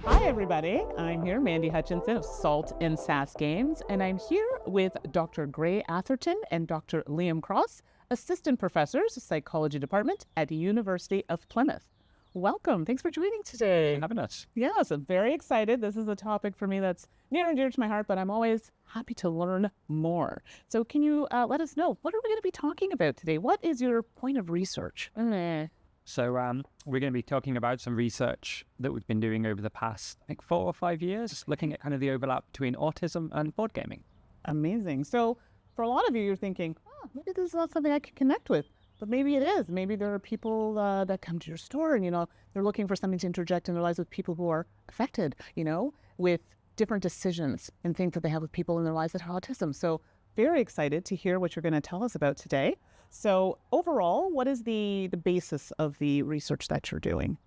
Hi, everybody. I'm here, Mandy Hutchinson of Salt and Sass Games, and I'm here with Dr. Gray Atherton and Dr. Liam Cross, assistant professors, psychology department at the University of Plymouth. Welcome. Thanks for joining today. Thanks for having us. Yes, I'm very excited. This is a topic for me that's near and dear to my heart, but I'm always happy to learn more. So can you let us know, what are we going to be talking about today? What is your point of research? So we're going to be talking about some research that we've been doing over the past, 4 or 5 years, looking at kind of the overlap between autism and board gaming. Amazing. So for a lot of you, you're thinking, oh, maybe this is not something I can connect with. But maybe it is. Maybe there are people that come to your store and, they're looking for something to interject in their lives with people who are affected, with different decisions and things that they have with people in their lives that have autism. So very excited to hear what you're going to tell us about today. So overall, what is the basis of the research that you're doing?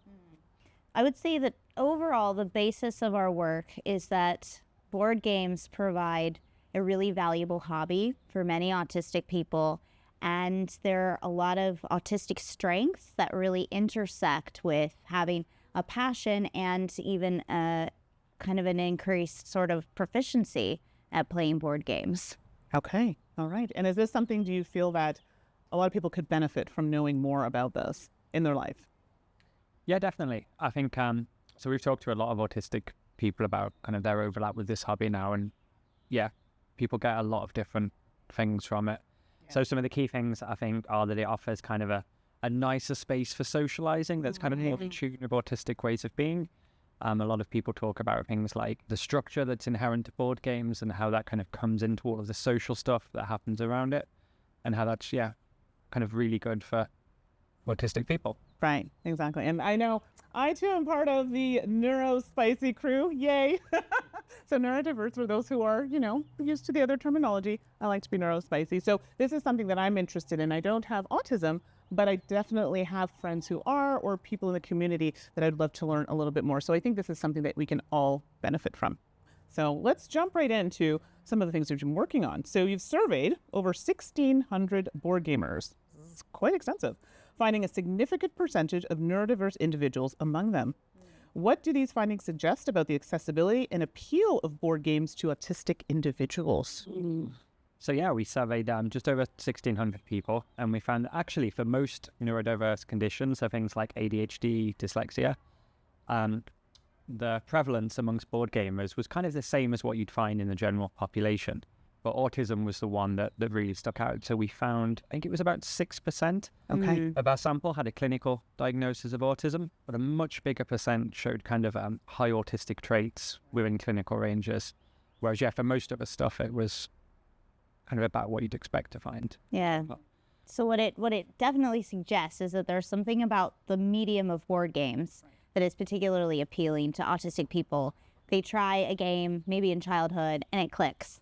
I would say that overall, the basis of our work is that board games provide a really valuable hobby for many autistic people. And there are a lot of autistic strengths that really intersect with having a passion and even a kind of an increased sort of proficiency at playing board games. Okay. All right. And is this something, do you feel that a lot of people could benefit from knowing more about this in their life? Yeah, definitely. I think, so we've talked to a lot of autistic people about kind of their overlap with this hobby now. And yeah, people get a lot of different things from it. Yeah. So some of the key things I think are that it offers kind of a nicer space for socializing that's kind of more in tune with autistic ways of being. A lot of people talk about things like the structure that's inherent to board games and how that kind of comes into all of the social stuff that happens around it and how that's, kind of really good for autistic people. Right, exactly. And I know I too am part of the neurospicy crew. Yay. So neurodiverse, for those who are, used to the other terminology, I like to be neurospicy. So this is something that I'm interested in. I don't have autism, but I definitely have friends who are, or people in the community that I'd love to learn a little bit more. So I think this is something that we can all benefit from. So let's jump right into some of the things that you've been working on. So you've surveyed over 1,600 board gamers. This is quite extensive, finding a significant percentage of neurodiverse individuals among them. What do these findings suggest about the accessibility and appeal of board games to autistic individuals? So yeah, we surveyed just over 1,600 people, and we found that actually for most neurodiverse conditions, so things like ADHD, dyslexia, the prevalence amongst board gamers was kind of the same as what you'd find in the general population. But autism was the one that really stuck out. So we found, I think it was about 6% of our sample had a clinical diagnosis of autism, but a much bigger percent showed kind of high autistic traits within clinical ranges. Whereas, for most of the stuff, it was kind of about what you'd expect to find. Yeah. So what it definitely suggests is that there's something about the medium of board games that is particularly appealing to autistic people. They try a game maybe in childhood and it clicks.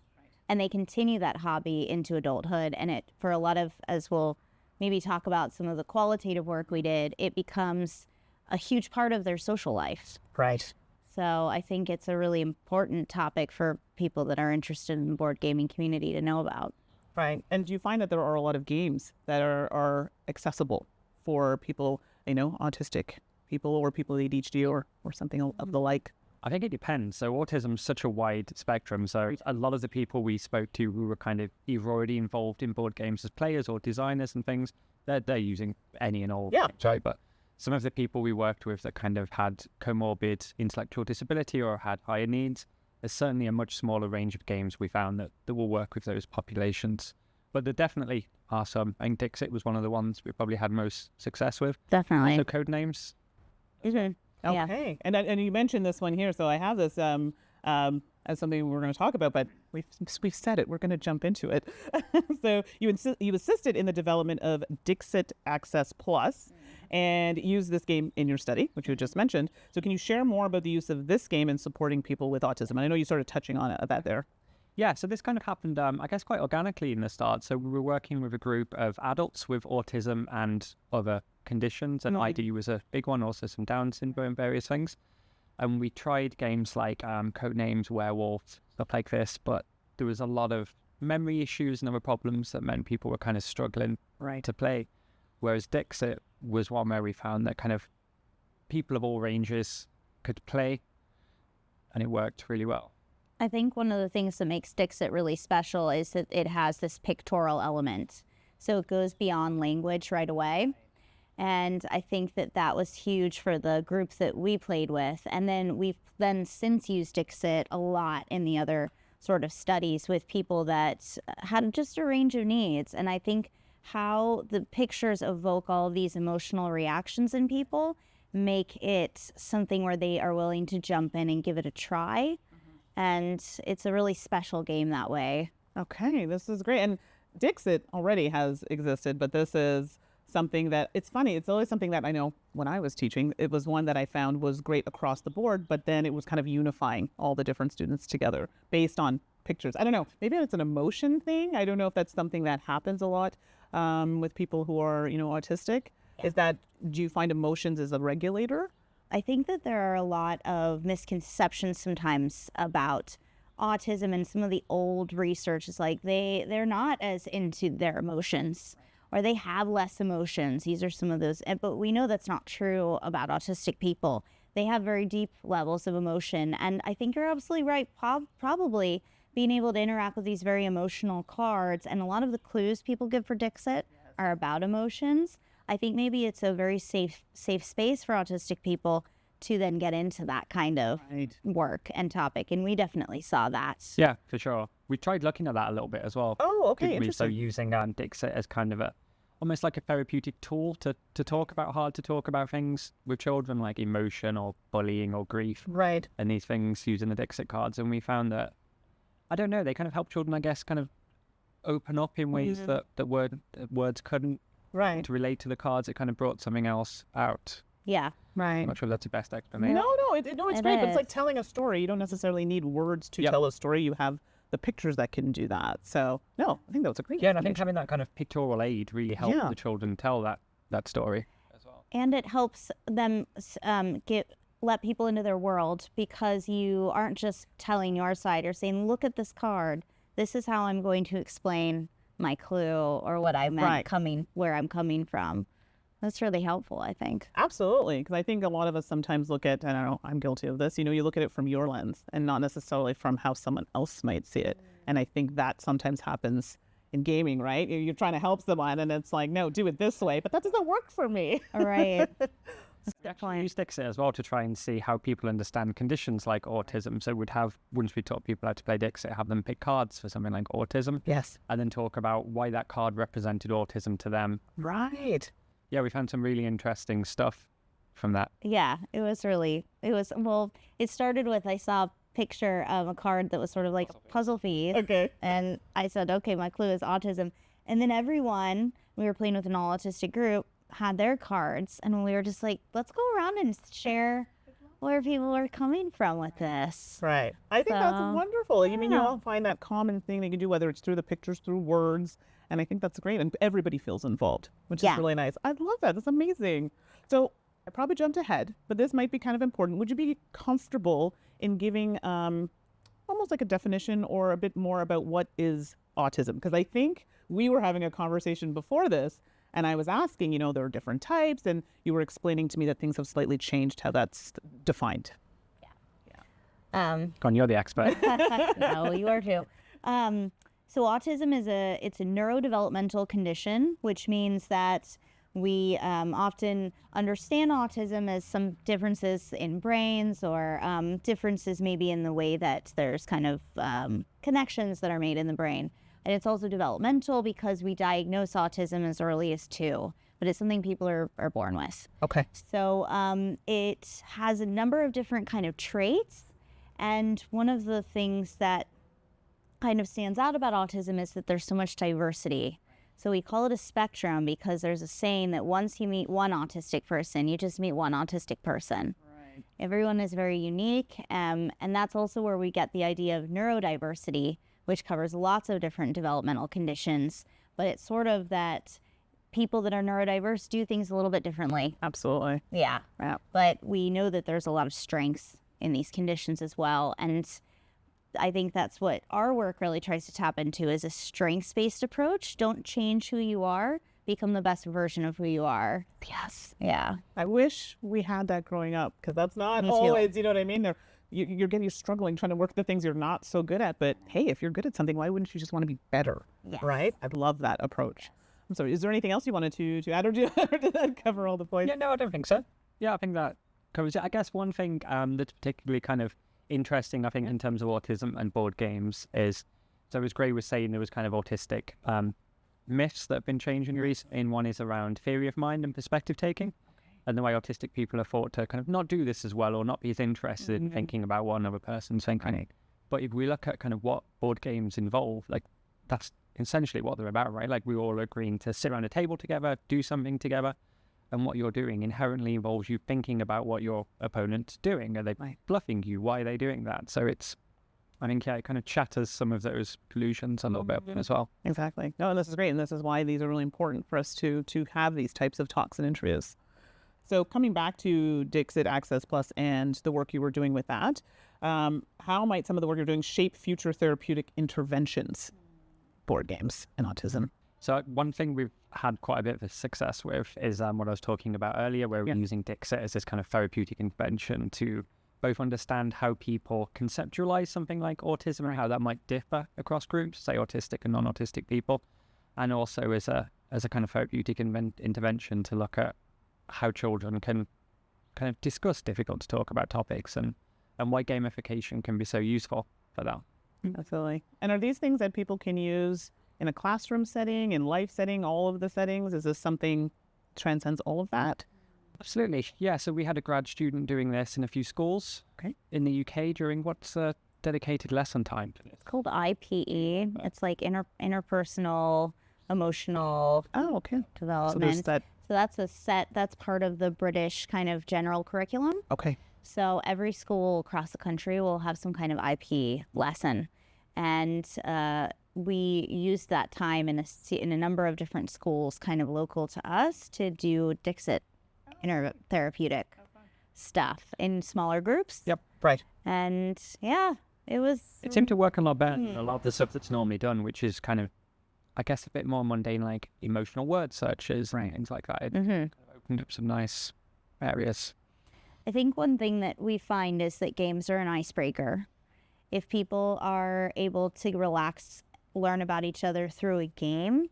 And they continue that hobby into adulthood. And it, for a lot of, as we'll maybe talk about some of the qualitative work we did, it becomes a huge part of their social life. Right. So I think it's a really important topic for people that are interested in the board gaming community to know about. Right. And do you find that there are a lot of games that are accessible for people, autistic people or people with ADHD or something of the like? I think it depends. So autism is such a wide spectrum. So a lot of the people we spoke to who were kind of either already involved in board games as players or designers and things, they're using any and all. Yeah. Right. But some of the people we worked with that kind of had comorbid intellectual disability or had higher needs, there's certainly a much smaller range of games we found that will work with those populations. But there definitely are some. I think Dixit was one of the ones we probably had most success with. Definitely. So code names. Okay. Yeah. And you mentioned this one here, so I have this as something we're going to talk about, but we've said it. We're going to jump into it. So you assisted in the development of Dixit Access Plus and used this game in your study, which you just mentioned. So can you share more about the use of this game in supporting people with autism? And I know you started touching on that there. Yeah, so this kind of happened, I guess, quite organically in the start. So we were working with a group of adults with autism and other conditions, and ID was a big one, also some Down syndrome, various things. And we tried games like Codenames, Werewolf, stuff like this, but there was a lot of memory issues and other problems that meant people were kind of struggling to play. Whereas Dixit was one where we found that kind of people of all ranges could play. and it worked really well. I think one of the things that makes Dixit really special is that it has this pictorial element. So it goes beyond language right away. And I think that that was huge for the groups that we played with. And then we've then since used Dixit a lot in the other sort of studies with people that had just a range of needs. And I think how the pictures evoke all of these emotional reactions in people make it something where they are willing to jump in and give it a try. And it's a really special game that way. Okay, this is great. And Dixit already has existed, but this is something that, it's funny, it's always something that I know when I was teaching, it was one that I found was great across the board, but then it was kind of unifying all the different students together based on pictures. I don't know, maybe it's an emotion thing. I don't know if that's something that happens a lot with people who are, autistic. Is that, do you find emotions as a regulator? I think that there are a lot of misconceptions sometimes about autism, and some of the old research is like they're not as into their emotions, or they have less emotions. These are some of those, but we know that's not true about autistic people. They have very deep levels of emotion, and I think you're absolutely right. Probably being able to interact with these very emotional cards, and a lot of the clues people give for Dixit are about emotions. I think maybe it's a very safe space for autistic people to then get into that kind of work and topic. And we definitely saw that. Yeah, for sure. We tried looking at that a little bit as well. Oh, okay, didn't we? So interesting. using Dixit as kind of almost like a therapeutic tool to talk about hard to talk about things with children, like emotion or bullying or grief. Right. And these things using the Dixit cards. And we found that, I don't know, they kind of help children, I guess, kind of open up in ways that words couldn't. Right. To relate to the cards, it kind of brought something else out. Yeah. Right. I'm not sure if that's the best explanation. No, it's It great, but it's like is. telling a story. You don't necessarily need words to tell a story. You have the pictures that can do that. So, no, I think that was a great Yeah, and I think explanation. having that kind of pictorial aid really helped the children tell that story as well. And it helps them let people into their world, because you aren't just telling your side. You're saying, look at this card. This is how I'm going to explain my clue, or what I meant where I'm coming from. That's really helpful, I think. Absolutely, because I think a lot of us sometimes look at, I don't know, I'm guilty of this, you look at it from your lens and not necessarily from how someone else might see it. And I think that sometimes happens in gaming, right? You're trying to help someone and it's like, no, do it this way, but that doesn't work for me. All right. We actually use Dixit as well to try and see how people understand conditions like autism. So once we taught people how to play Dixit, have them pick cards for something like autism. Yes. And then talk about why that card represented autism to them. Right. Yeah, we found some really interesting stuff from that. Yeah, it started with, I saw a picture of a card that was sort of like a puzzle piece. Okay. And I said, okay, my clue is autism. And then everyone, we were playing with an all autistic group, had their cards, and we were just like, let's go around and share where people are coming from with this. Right. I think that's wonderful. I mean, you Yeah. all find that common thing they can do, whether it's through the pictures, through words. And I think that's great. And everybody feels involved, which is really nice. I love that. That's amazing. So I probably jumped ahead, but this might be kind of important. Would you be comfortable in giving almost like a definition or a bit more about what is autism? Because I think we were having a conversation before this, and I was asking, there are different types, and you were explaining to me that things have slightly changed how that's defined. Um, Con, you're the expert. no, you are too. So autism is a neurodevelopmental condition, which means that we often understand autism as some differences in brains, or differences maybe in the way that there's kind of connections that are made in the brain. And it's also developmental because we diagnose autism as early as 2, but it's something people are born with. Okay. So it has a number of different kind of traits. And one of the things that kind of stands out about autism is that there's so much diversity. So we call it a spectrum because there's a saying that once you meet one autistic person, you just meet one autistic person. Right. Everyone is very unique. And that's also where we get the idea of neurodiversity, which covers lots of different developmental conditions. But it's sort of that people that are neurodiverse do things a little bit differently. Absolutely. Yeah. But we know that there's a lot of strengths in these conditions as well. And I think that's what our work really tries to tap into, is a strengths-based approach. Don't change who you are, become the best version of who you are. Yes. Yeah. I wish we had that growing up, because that's not Me too. always, you know what I mean? You're struggling trying to work the things you're not so good at. But hey, if you're good at something, why wouldn't you just want to be better? Yes. Right? I love that approach. I'm sorry, is there anything else you wanted to add, or did that cover all the points? Yeah, no, I don't think so. Yeah, I think that covers it. I guess one thing that's particularly kind of interesting, I think, in terms of autism and board games is, so as Gray was saying, there was kind of autistic myths that have been changing recently. And one is around theory of mind and perspective taking. And the way autistic people are thought to kind of not do this as well, or not be as interested in thinking about what another person's thinking. Right. But if we look at kind of what board games involve, like that's essentially what they're about, right? Like we're all agreeing to sit around a table together, do something together. And what you're doing inherently involves you thinking about what your opponent's doing. Are they bluffing you? Why are they doing that? So I think, it kind of shatters some of those illusions a little bit as well. Exactly. No, and this is great. And this is why these are really important for us to have these types of talks and interviews. So coming back to Dixit Access Plus and the work you were doing with that, how might some of the work you're doing shape future therapeutic interventions, board games, and autism? So one thing we've had quite a bit of success with is what I was talking about earlier, where we're using Dixit as this kind of therapeutic intervention to both understand how people conceptualize something like autism and how that might differ across groups, say autistic and non-autistic people, and also as a kind of therapeutic intervention to look at how children can kind of discuss difficult to talk about topics, and why gamification can be so useful for that. Absolutely. And are these things that people can use in a classroom setting, in life setting, all of the settings? Is this something transcends all of that? Absolutely. Yeah, so we had a grad student doing this in a few schools in the UK during what's a dedicated lesson time. It's called IPE. It's like interpersonal, emotional development. So that's that's part of the British kind of general curriculum. Okay. So every school across the country will have some kind of IP lesson. And we used that time in a number of different schools kind of local to us to do Dixit therapeutic stuff in smaller groups. Yep. Right. And yeah, it seemed to work a lot better than a lot of the stuff that's normally done, which is kind of, I guess, a bit more mundane, like emotional word searches and things like that. It kind of opened up some nice areas. I think one thing that we find is that games are an icebreaker. If people are able to relax, learn about each other through a game,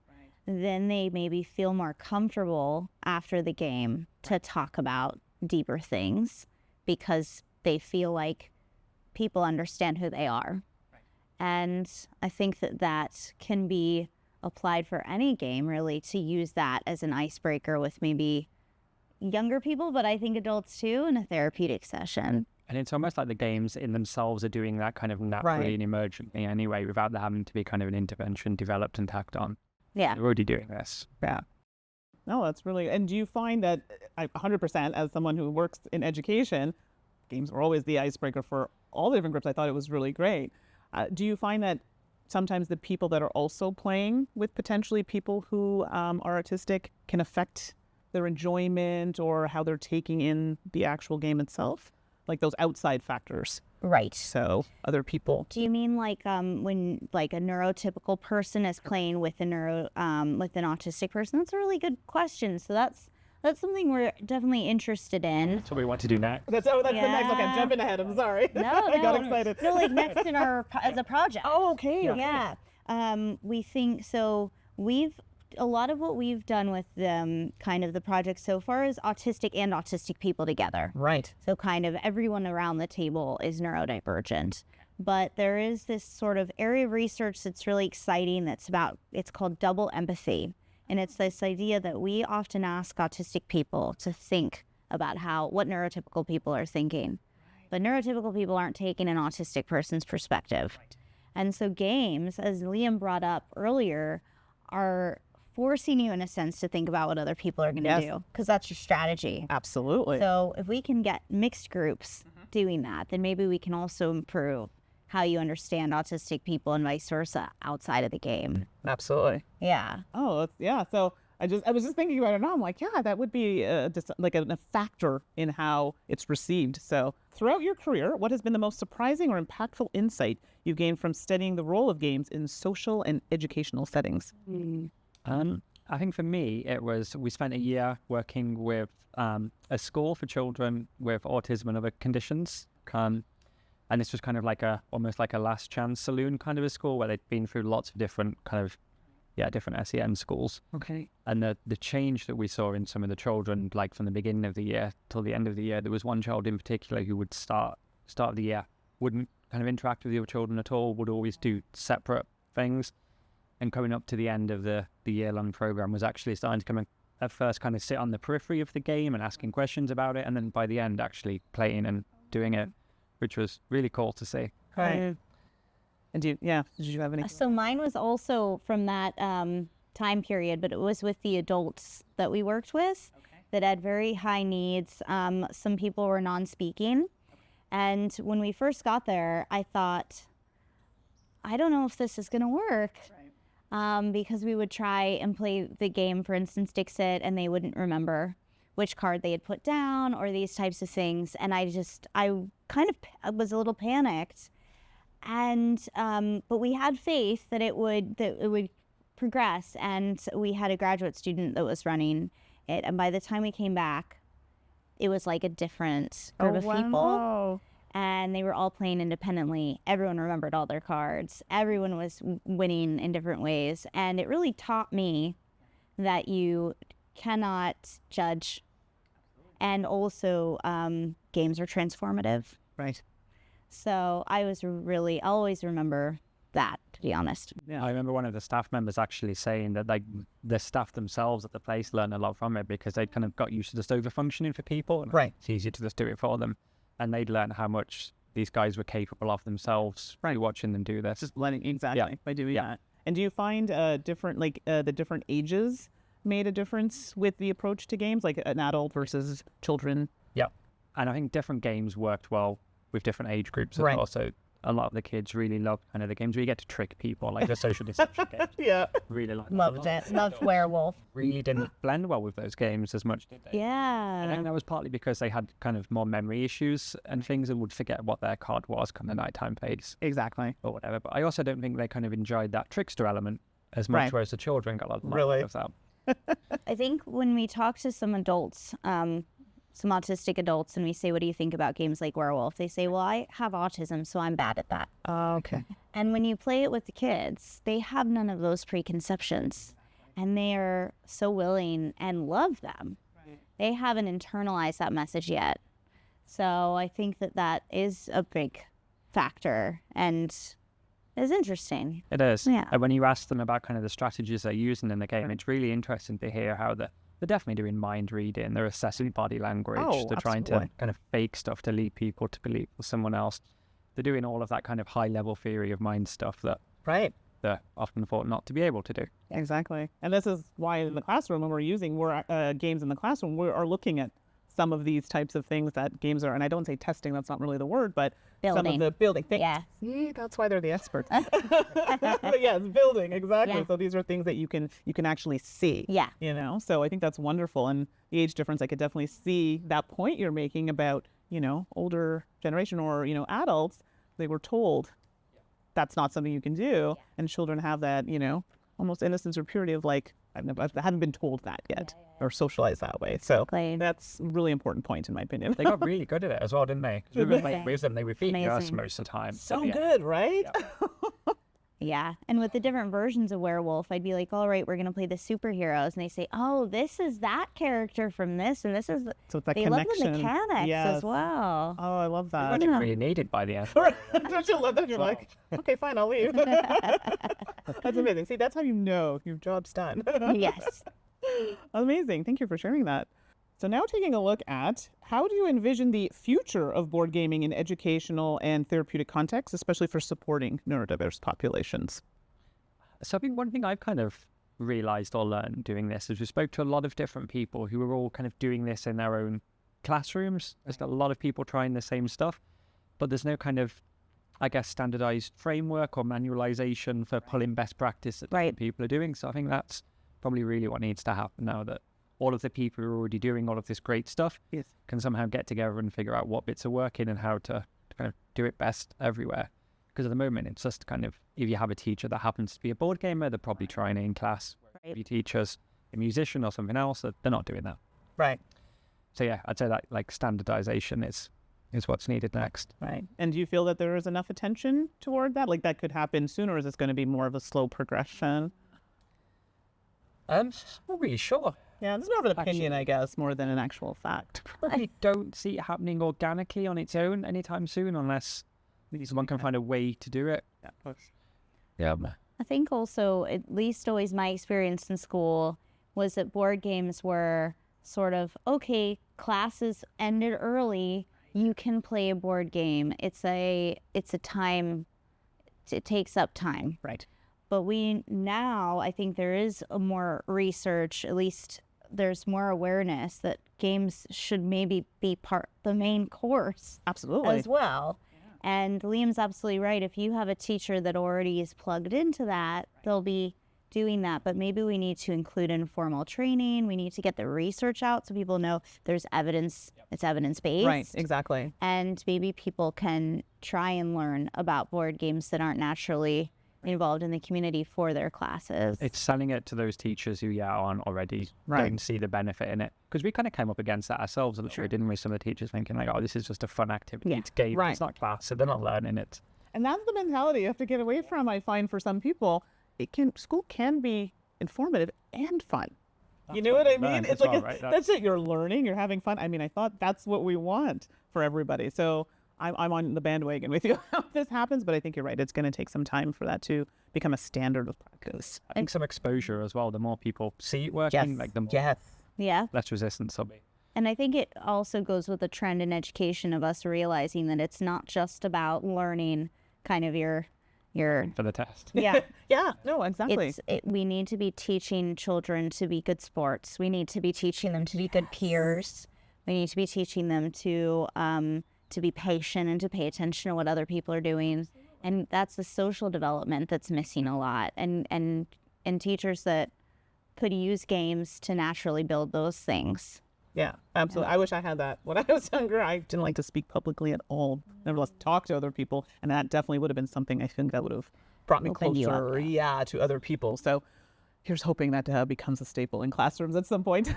then they maybe feel more comfortable after the game to talk about deeper things, because they feel like people understand who they are. And I think that can be applied for any game, really, to use that as an icebreaker with maybe younger people, but I think adults too, in a therapeutic session. And it's almost like the games in themselves are doing that kind of naturally and emergently anyway, without there having to be kind of an intervention developed and tacked on. Yeah. They're already doing this. Yeah. No, that's really, and do you find that 100% as someone who works in education, games were always the icebreaker for all the different groups. I thought it was really great. Do you find that sometimes the people that are also playing with potentially people who are autistic can affect their enjoyment or how they're taking in the actual game itself? Like those outside factors. Right. So other people. Do you mean like when like a neurotypical person is playing with with an autistic person? That's a really good question. So that's something we're definitely interested in. That's what we want to do next. That's the next. Okay, I'm jumping ahead. I'm sorry. No, I got excited. No, like next in our as a project. Oh, okay. Yeah. We think so. A lot of what we've done with kind of the project so far is autistic and autistic people together. Right. So kind of everyone around the table is neurodivergent. But there is this sort of area of research that's really exciting it's called double empathy. And it's this idea that we often ask autistic people to think about what neurotypical people are thinking. But neurotypical people aren't taking an autistic person's perspective. Right. And so games, as Liam brought up earlier, are forcing you in a sense to think about what other people are going to do, because that's your strategy. Absolutely. So if we can get mixed groups doing that, then maybe we can also improve how you understand autistic people and vice versa outside of the game. Absolutely. Yeah. Oh, yeah. So I was just thinking about it now. I'm like, yeah, that would be just like a factor in how it's received. So throughout your career, what has been the most surprising or impactful insight you've gained from studying the role of games in social and educational settings? I think for me, it was, we spent a year working with a school for children with autism and other conditions. And this was kind of like almost like a last chance saloon kind of a school where they'd been through lots of different different SEN schools. Okay. And the change that we saw in some of the children, like from the beginning of the year till the end of the year, there was one child in particular who would start of the year, wouldn't kind of interact with the other children at all, would always do separate things. And coming up to the end of the year-long program was actually starting to come in, at first kind of sit on the periphery of the game and asking questions about it, and then by the end actually playing and doing it, which was really cool to see. Right. And did you have any? So mine was also from that time period, but it was with the adults that we worked with that had very high needs. Some people were non-speaking. And when we first got there, I thought, I don't know if this is going to work. Because we would try and play the game, for instance, Dixit, and they wouldn't remember which card they had put down or these types of things. And I kind of was a little panicked. And but we had faith that it would progress. And we had a graduate student that was running it. And by the time we came back, it was like a different group of people. And they were all playing independently. Everyone remembered all their cards. Everyone was winning in different ways. And it really taught me that you cannot judge. And also, games are transformative. Right. So I'll always remember that, to be honest. Yeah. I remember one of the staff members actually saying that like the staff themselves at the place learned a lot from it because they kind of got used to just over functioning for people. And Right. It's easier to just do it for them. And they'd learn how much these guys were capable of themselves by watching them do this. Just learning by doing that. And do you find the different ages made a difference with the approach to games, like an adult versus children? Yeah. And I think different games worked well with different age groups as Right. well. So a lot of the kids really loved kind of the games where you get to trick people, like the social deception games. Yeah. Really liked Loved it. Loved Werewolf. Really didn't blend well with those games as much, did they? Yeah. And I think that was partly because they had kind of more memory issues and things and would forget what their card was kind of nighttime phase Exactly. or whatever. But I also don't think they kind of enjoyed that trickster element as much, Right. whereas the children got a lot Really? of that. I think when we talk to some adults, some autistic adults, and we say, what do you think about games like Werewolf? They say, well, I have autism, so I'm bad at that. Okay. And when you play it with the kids, they have none of those preconceptions. And they are so willing and love them. Right. They haven't internalized that message yet. So I think that is a big factor and is interesting. It is. Yeah. And when you ask them about kind of the strategies they're using in the game, it's really interesting to hear how they're definitely doing mind reading, they're assessing body language, they're trying to kind of fake stuff to lead people to believe someone else. They're doing all of that kind of high level theory of mind stuff that they're often thought not to be able to do. Exactly. And this is why in the classroom, when we're using games in the classroom, we are looking at some of these types of things that games are, and I don't say testing, that's not really the word, but some of the building things. Yeah. See, that's why they're the experts. But yes, building, exactly. Yeah. So these are things that you can actually see. Yeah. You know, so I think that's wonderful. And the age difference, I could definitely see that point you're making about, older generation or, adults, they were told that's not something you can do. Yeah. And children have that, almost innocence or purity of like, I haven't been told that yet or socialized that way. So that's a really important point in my opinion. They got really good at it as well, didn't they? With them, they repeat us most of the time. So good, right? Yeah. Yeah. And with the different versions of Werewolf, I'd be like, all right, we're going to play the superheroes. And they say, oh, this is that character from this. And this is, so it's that they connection. love the mechanics as well. Oh, I love that. I wasn't really needed by the end. Don't you love that? You're like, okay, fine, I'll leave. That's amazing. See, that's how you know your job's done. Yes. Amazing. Thank you for sharing that. So now taking a look at how do you envision the future of board gaming in educational and therapeutic contexts, especially for supporting neurodiverse populations? So I think one thing I've kind of realized or learned doing this is we spoke to a lot of different people who were all kind of doing this in their own classrooms. There's a lot of people trying the same stuff, but there's no kind of, I guess, standardized framework or manualization for pulling best practice that people are doing. So I think that's probably really what needs to happen now, that all of the people who are already doing all of this great stuff can somehow get together and figure out what bits are working and how to kind of do it best everywhere. Because at the moment, it's just kind of, if you have a teacher that happens to be a board gamer, they're probably trying it in class. Your teachers a musician or something else, they're not doing that. Right. So yeah, I'd say that like standardization is what's needed next. Right. And do you feel that there is enough attention toward that? Like that could happen sooner, or is this going to be more of a slow progression? Not really sure. Yeah, this is more of an opinion, I guess, more than an actual fact. I don't see it happening organically on its own anytime soon, unless someone can find a way to do it. Yeah, of course. Yeah. I think also, at least always my experience in school, was that board games were sort of, okay, classes ended early, you can play a board game. It's a time, it takes up time. Right. But now, I think there is a more research, at least there's more awareness that games should maybe be the main course. Absolutely. As well. And Liam's absolutely right. If you have a teacher that already is plugged into that, they'll be doing that. But maybe we need to include informal training. We need to get the research out so people know there's evidence, it's evidence-based. Right, exactly. And maybe people can try and learn about board games that aren't naturally involved in the community for their classes. It's selling it to those teachers who aren't already don't see the benefit in it, because we kind of came up against that ourselves, didn't we? Some of the teachers thinking like, oh, this is just a fun activity, it's game, it's not class, so they're not learning it. And that's the mentality you have to get away from. I find for some people, school can be informative and fun. You know what I mean? It's like that's it. You're learning, you're having fun. I mean, I thought that's what we want for everybody. So I'm on the bandwagon with you if this happens, but I think you're right. It's going to take some time for that to become a standard of practice. I think some exposure as well. The more people see it working, like the more less resistance there'll be. And I think it also goes with the trend in education of us realizing that it's not just about learning kind of your for the test. Yeah. Yeah, no, exactly. We need to be teaching children to be good sports. We need to be teaching them to be good peers. We need to be teaching them to be patient and to pay attention to what other people are doing. And that's the social development that's missing a lot. And teachers that could use games to naturally build those things. Yeah, absolutely. I wish I had that. When I was younger, I didn't like to speak publicly at all. Nevertheless, talk to other people. And that definitely would have been something I think that would have brought me closer, to other people. So here's hoping that becomes a staple in classrooms at some point.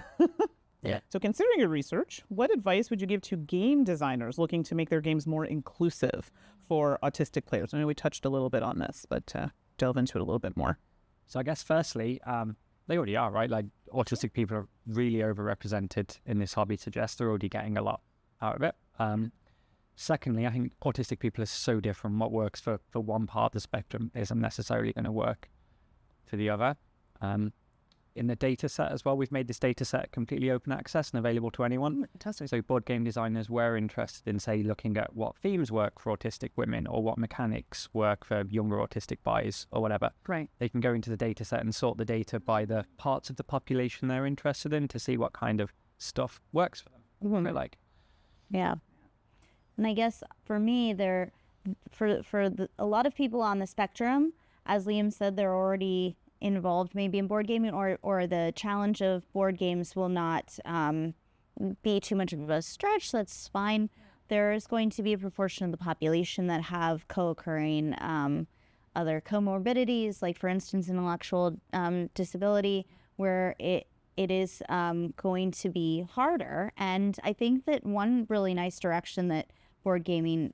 Yeah. So considering your research, what advice would you give to game designers looking to make their games more inclusive for autistic players? I know we touched a little bit on this, but delve into it a little bit more. So I guess firstly, they already are, right? Like autistic people are really overrepresented in this hobby, suggests they're already getting a lot out of it. Secondly, I think autistic people are so different. What works for one part of the spectrum isn't necessarily going to work for the other. In the data set as well, we've made this data set completely open access and available to anyone. Fantastic. So board game designers were interested in, say, looking at what themes work for autistic women or what mechanics work for younger autistic boys or whatever. Right. They can go into the data set and sort the data by the parts of the population they're interested in to see what kind of stuff works for them. What they like. Yeah. And I guess for me, a lot of people on the spectrum, as Liam said, they're already involved maybe in board gaming, or the challenge of board games will not be too much of a stretch. That's fine. There's going to be a proportion of the population that have co-occurring other comorbidities, like for instance intellectual disability, where it is going to be harder. And I think that one really nice direction that board gaming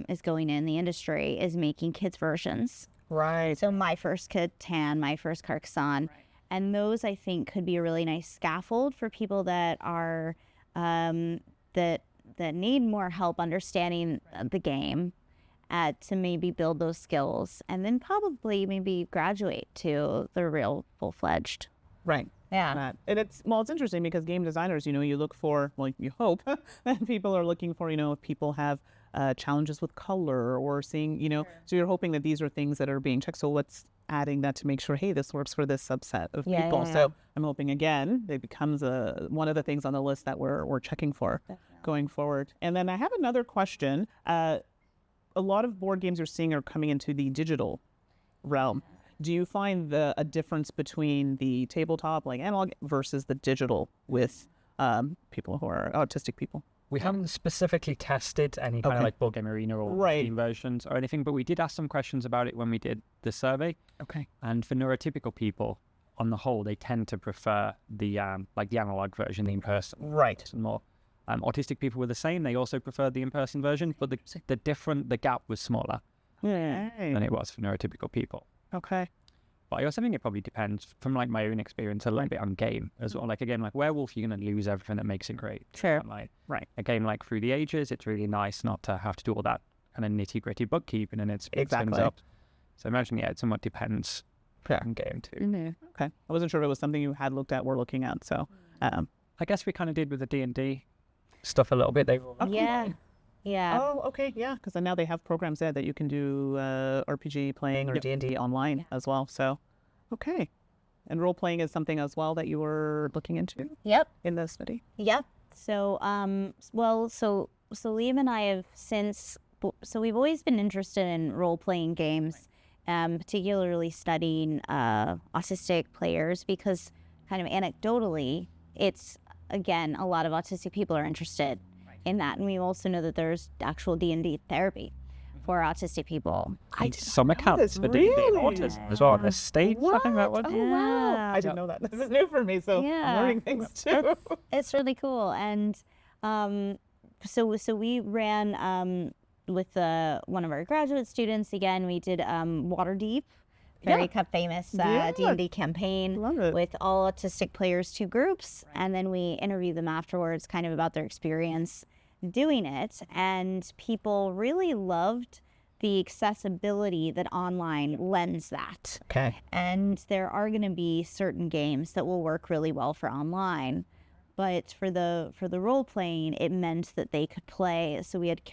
is going in the industry is making kids versions. Right. So my first Catan, my first Carcassonne, and those I think could be a really nice scaffold for people that are that need more help understanding the game, to maybe build those skills, and then probably maybe graduate to the real full-fledged. Right. Yeah. And it's interesting because game designers, you look for, you hope that people are looking for, if people have challenges with color or seeing, so you're hoping that these are things that are being checked. So what's adding that to make sure, hey, this works for this subset of people. Yeah. So I'm hoping, again, it becomes one of the things on the list that we're checking for going forward. And then I have another question. A lot of board games you're seeing are coming into the digital realm. Do you find a difference between the tabletop, like analog, versus the digital with people who are autistic people? We haven't specifically tested any kind of like Board Game Arena or Steam versions or anything, but we did ask some questions about it when we did the survey. Okay. And for neurotypical people, on the whole, they tend to prefer the like the analog version, the in-person. Right. More. Autistic people were the same. They also preferred the in-person version, but the gap was smaller than it was for neurotypical people. Okay. But I also think it probably depends from like my own experience a little bit on game as well. Like a game like Werewolf, you're going to lose everything that makes it great. Sure. Like, Right. a game like Through the Ages, it's really nice not to have to do all that kind of nitty-gritty bookkeeping and it speeds things Exactly. up. So imagine, it somewhat depends on game too. Okay. I wasn't sure if it was something you had looked at, were looking at. So, I guess we kind of did with the D&D stuff a little bit. They were Yeah. oh, okay. Yeah. Because now they have programs there that you can do RPG playing or D&D online as well. So, okay. And role playing is something as well that you were looking into Yep. in the study. Yep. So, so Liam and I have we've always been interested in role-playing games, particularly studying autistic players because kind of anecdotally, it's, again, a lot of autistic people are interested in that. And we also know that there's actual D&D therapy for autistic people. I did some not know accounts this, for D&D and really? autism as well. The state, I think that was. Oh, wow. Yeah. I didn't know that. This is new for me, so I'm Yeah. learning things too. It's really cool. And so we ran with one of our graduate students. Again, we did Waterdeep, very famous D&D campaign Love it. with all autistic players, 2 groups. And then we interviewed them afterwards kind of about their experience doing it. And people really loved the accessibility that online lends that. Okay. And there are going to be certain games that will work really well for online, but for the role playing, it meant that they could play. So we had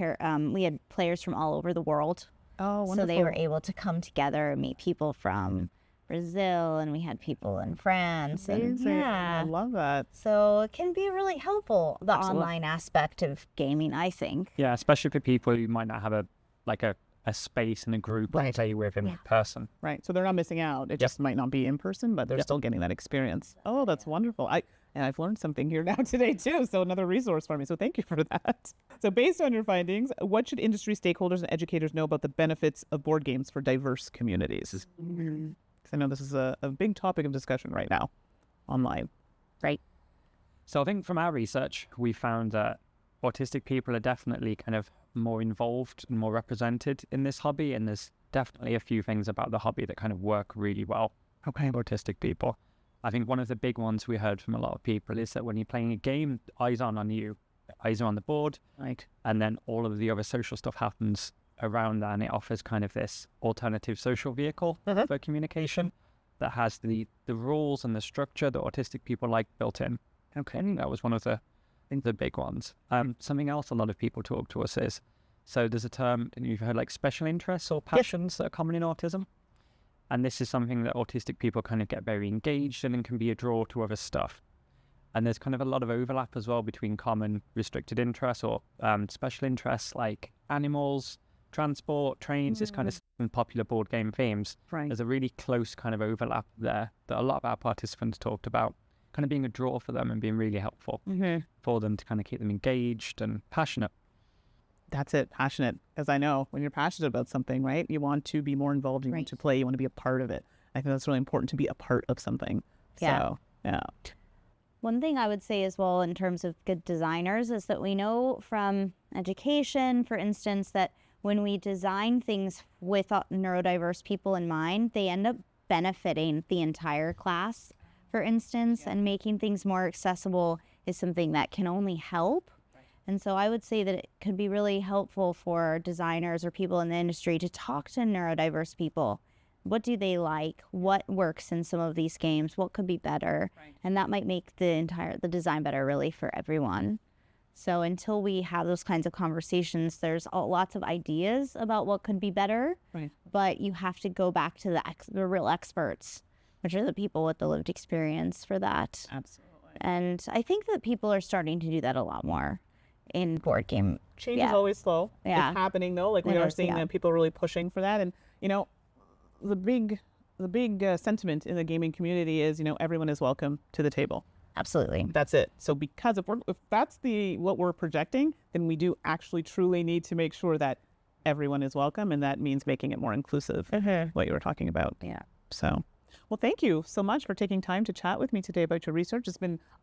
players from all over the world. Oh, wonderful. So they were able to come together and meet people from Brazil, and we had people in France. And Amazing. I love that. so it can be really helpful, the online aspect of gaming, I think. Yeah, especially for people who might not have a space and a group to play with in person. Right. So they're not missing out. It just might not be in person, but they're still getting that experience. Oh, that's wonderful. And I've learned something here now today too. So another resource for me. So thank you for that. So based on your findings, what should industry stakeholders and educators know about the benefits of board games for diverse communities? Because I know this is a big topic of discussion right now online. Right. So I think from our research, we found that autistic people are definitely kind of more involved and more represented in this hobby. And there's definitely a few things about the hobby that kind of work really well for autistic people. I think one of the big ones we heard from a lot of people is that when you're playing a game, eyes aren't on you, eyes are on the board. Right. And then all of the other social stuff happens around that, and it offers kind of this alternative social vehicle for communication that has the rules and the structure that autistic people like built in. Okay, and that was one of the big ones. Something else a lot of people talk to us is, so there's a term, and you've heard like special interests or passions that are common in autism. And this is something that autistic people kind of get very engaged in and can be a draw to other stuff. And there's kind of a lot of overlap as well between common restricted interests or special interests like animals, transport, trains, this kind of popular board game themes. Right. There's a really close kind of overlap there that a lot of our participants talked about, kind of being a draw for them and being really helpful for them to kind of keep them engaged and passionate. That's it, passionate. Because I know when you're passionate about something, right, you want to be more involved, you want to play, you want to be a part of it. I think that's really important, to be a part of something. Yeah. So, yeah. One thing I would say as well in terms of good designers is that we know from education, for instance, that when we design things with neurodiverse people in mind, they end up benefiting the entire class, for instance, and making things more accessible is something that can only help. And so I would say that it could be really helpful for designers or people in the industry to talk to neurodiverse people. What do they like? What works in some of these games? What could be better? And that might make the design better really for everyone. So until we have those kinds of conversations, there's lots of ideas about what could be better, but you have to go back to the real experts, which are the people with the lived experience for that. Absolutely. And I think that people are starting to do that a lot more in board game. Change is always slow. Yeah. It's happening though. Like we It are is, seeing that people are really pushing for that. And, you know, the big sentiment in the gaming community is, you know, everyone is welcome to the table. Absolutely. That's it. So because if that's what we're projecting, then we do actually truly need to make sure that everyone is welcome, and that means making it more inclusive, what you were talking about. Yeah. So, Well, thank you so much for taking time to chat with me today about your research.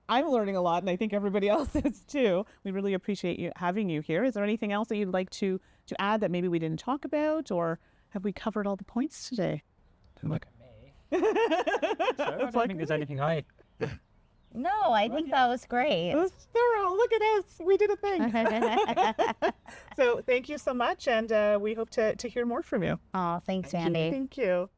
I'm learning a lot, and I think everybody else is too. We really appreciate having you here. Is there anything else that you'd like to add that maybe we didn't talk about, or have we covered all the points today? Don't look at me. I don't think there's anything No, I think that was great. It was thorough. Look at us. We did a thing. So thank you so much, and we hope to hear more from you. Oh, thanks, Andy. Thank you.